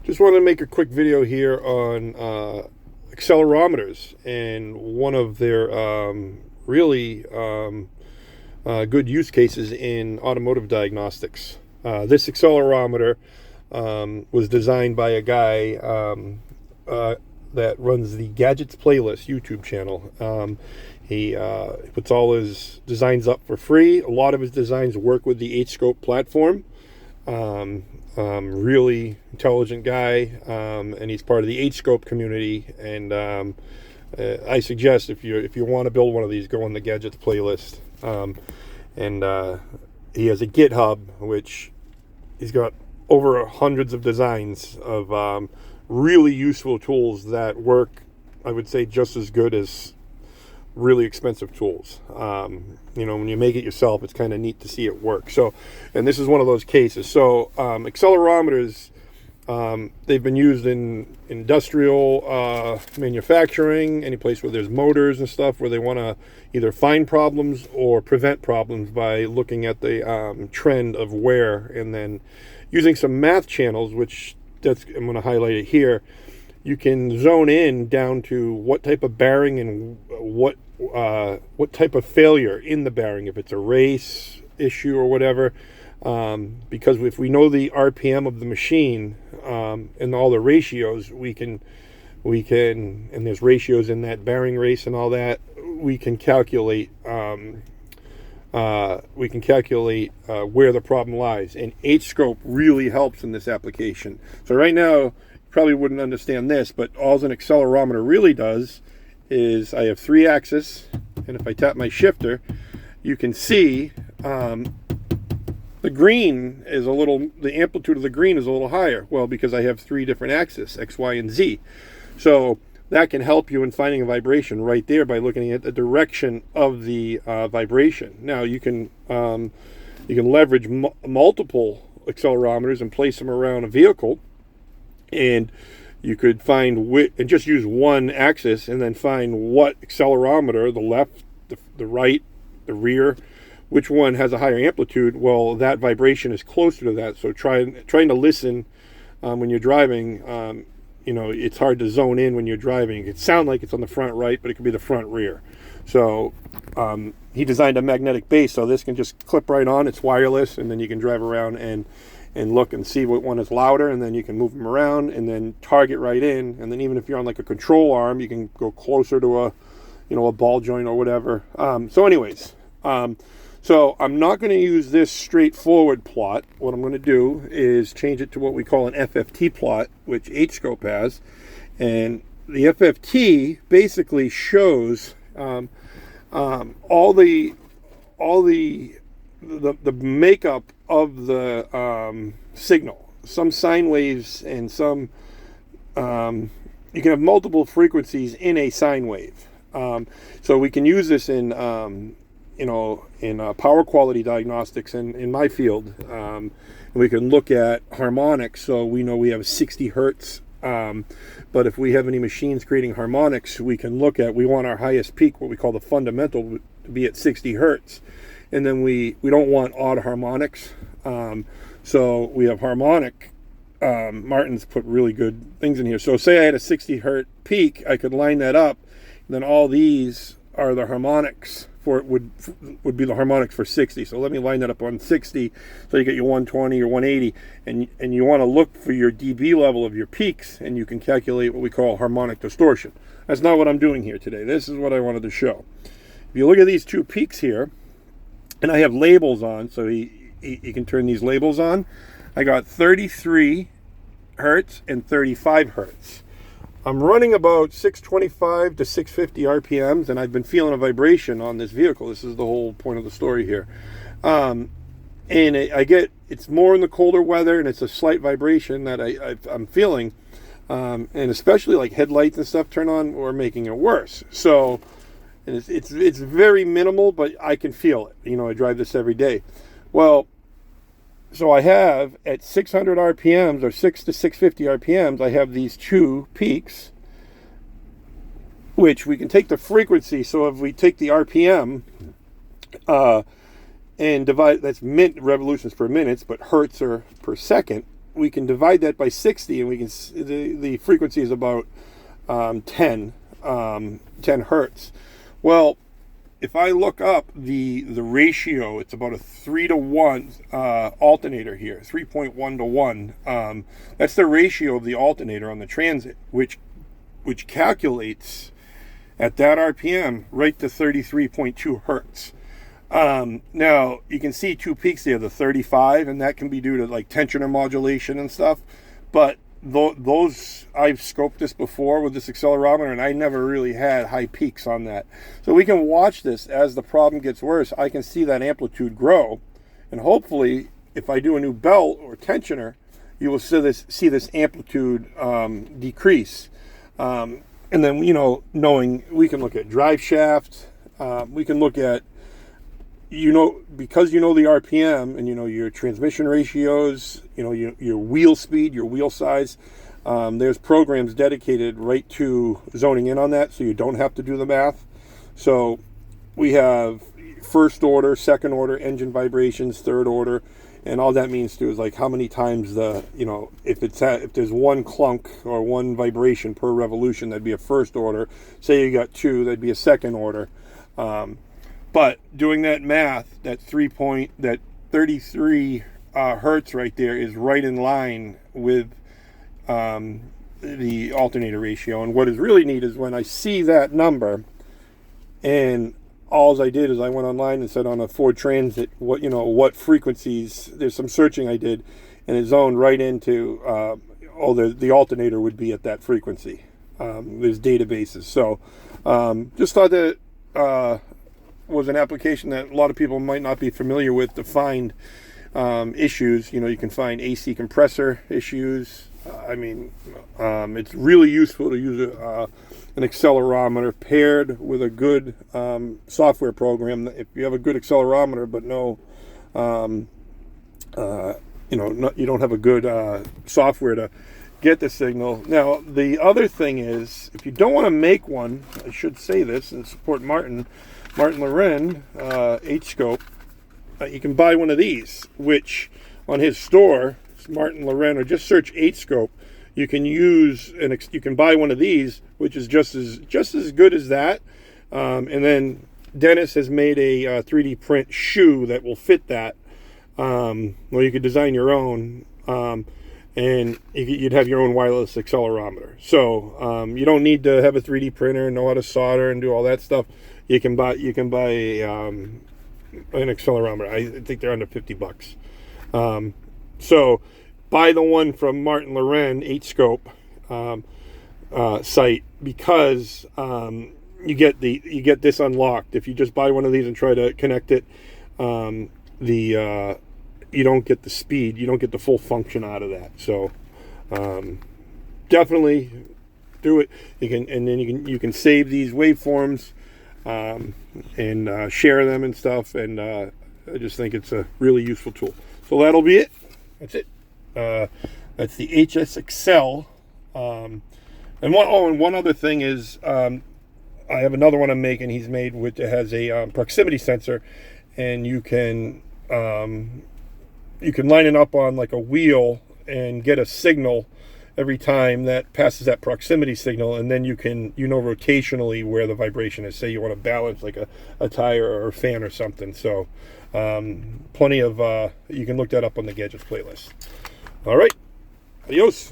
Just wanted to make a quick video here on accelerometers and one of their really good use cases in automotive diagnostics. This accelerometer was designed by a guy that runs the Gadgets Playlist YouTube channel. He puts all his designs up for free. A lot of his designs work with the HSACCEL platform. Really intelligent guy, and he's part of the HSACCEL community. And I suggest if you want to build one of these, go on the Gadgets Playlist. He has a GitHub, which he's got over hundreds of designs of really useful tools that work, I would say, just as good as really expensive tools. When you make it yourself, it's kind of neat to see it work. So, and this is one of those cases. So accelerometers, they've been used in industrial manufacturing, any place where there's motors and stuff, where they want to either find problems or prevent problems by looking at the trend of wear, and then using some math channels, which I'm going to highlight it here. You can zone in down to what type of bearing and what type of failure in the bearing, if it's a race issue or whatever, because if we know the RPM of the machine and all the ratios, we can, and there's ratios in that bearing race and all that, we can calculate where the problem lies. And HSACCEL really helps in this application. So right now, probably wouldn't understand this, but all an accelerometer really does is I have 3 axes, and if I tap my shifter, you can see the green is the amplitude of the green is a little higher. Well, because I have 3 different axes, X, Y, and Z. So that can help you in finding a vibration right there by looking at the direction of the vibration. Now you can leverage multiple accelerometers and place them around a vehicle, and you could find and just use one axis and then find what accelerometer, the left, the right, the rear, which one has a higher amplitude. Well, that vibration is closer to that. So trying to listen when you're driving, it's hard to zone in when you're driving. It could sound like it's on the front right, but it could be the front rear. So he designed a magnetic base, so this can just clip right on. It's wireless, and then you can drive around and look and see what one is louder, and then you can move them around and then target right in. And then even if you're on like a control arm, you can go closer to a ball joint or whatever. So I'm not going to use this straightforward plot. What I'm going to do is change it to what we call an FFT plot, which HSACCEL has. And the FFT basically shows all the makeup of the signal. Some sine waves and some you can have multiple frequencies in a sine wave. So we can use this in power quality diagnostics in my field. We can look at harmonics, so we know we have 60 hertz. But if we have any machines creating harmonics, we want our highest peak, what we call the fundamental, to be at 60 hertz. And then we don't want odd harmonics. So we have harmonic. Martin's put really good things in here. So say I had a 60 hertz peak, I could line that up. And then all these are the harmonics would be the harmonics for 60. So let me line that up on 60. So you get your 120, your 180, and you want to look for your dB level of your peaks, and you can calculate what we call harmonic distortion. That's not what I'm doing here today. This is what I wanted to show. If you look at these 2 peaks here, and I have labels on, so you can turn these labels on. I got 33 hertz and 35 hertz. I'm running about 625 to 650 RPMs, and I've been feeling a vibration on this vehicle. This is the whole point of the story here. It's more in the colder weather, and it's a slight vibration that I'm feeling. And especially like headlights and stuff turn on, or making it worse. So it's very minimal, but I can feel it. I drive this every day. Well, so I have at 600 RPMs or 6 to 650 RPMs, I have these 2 peaks, which we can take the frequency. So if we take the RPM and divide, that's revolutions per minute, but hertz are per second. we can divide that by 60, and we can the frequency is about 10 hertz. Well, if I look up the ratio, it's about a 3-to-1 alternator here, 3.1 to 1. That's the ratio of the alternator on the Transit, which calculates at that RPM right to 33.2 hertz. Now you can see two peaks there, the 35, and that can be due to like tensioner modulation and stuff. But those, I've scoped this before with this accelerometer, and I never really had high peaks on that. So we can watch this as the problem gets worse. I can see that amplitude grow, and hopefully, if I do a new belt or tensioner, you will see this amplitude decrease. And then, knowing we can look at drive shaft, we can look at, because the RPM and your transmission ratios, your wheel speed, your wheel size, there's programs dedicated right to zoning in on that, so you don't have to do the math. So we have first order, second order, engine vibrations, third order, and all that means too is like how many times if there's one clunk or one vibration per revolution, that'd be a first order. Say you got two, that'd be a second order. But doing that math, that 33 hertz right there is right in line with the alternator ratio. And what is really neat is when I see that number, and all I did is I went online and said on a Ford Transit, what frequencies, there's some searching I did, and it zoned right into, the alternator would be at that frequency. There's databases. So just thought that was an application that a lot of people might not be familiar with to find issues. You can find AC compressor issues. It's really useful to use an accelerometer paired with a good software program. If you have a good accelerometer but you don't have a good software to get the signal. Now, the other thing is, if you don't want to make one, I should say this and support Martin Loren, H-Scope, you can buy one of these, which on his store, Martin Loren, or just search H-Scope, you can buy one of these, which is just as good as that. And then Dennis has made a 3D print shoe that will fit that. You could design your own, and you'd have your own wireless accelerometer. So you don't need to have a 3D printer, know how to solder and do all that stuff. You can buy an accelerometer. I think they're under $50. So buy the one from Martin Loren, H-Scope site, because you get this unlocked. If you just buy one of these and try to connect it, you don't get the speed, you don't get the full function out of that. So definitely do it. You can save these waveforms and share them and stuff, and I just think it's a really useful tool. So that'll be it. That's it. That's the HSACCEL. And one other thing is, I have another one I'm making. He's made it has a proximity sensor, and you can line it up on like a wheel and get a signal every time that passes that proximity signal, and then you can rotationally where the vibration is. Say you want to balance like a tire or a fan or something. So plenty of you can look that up on the gadgets playlist. All right, adios.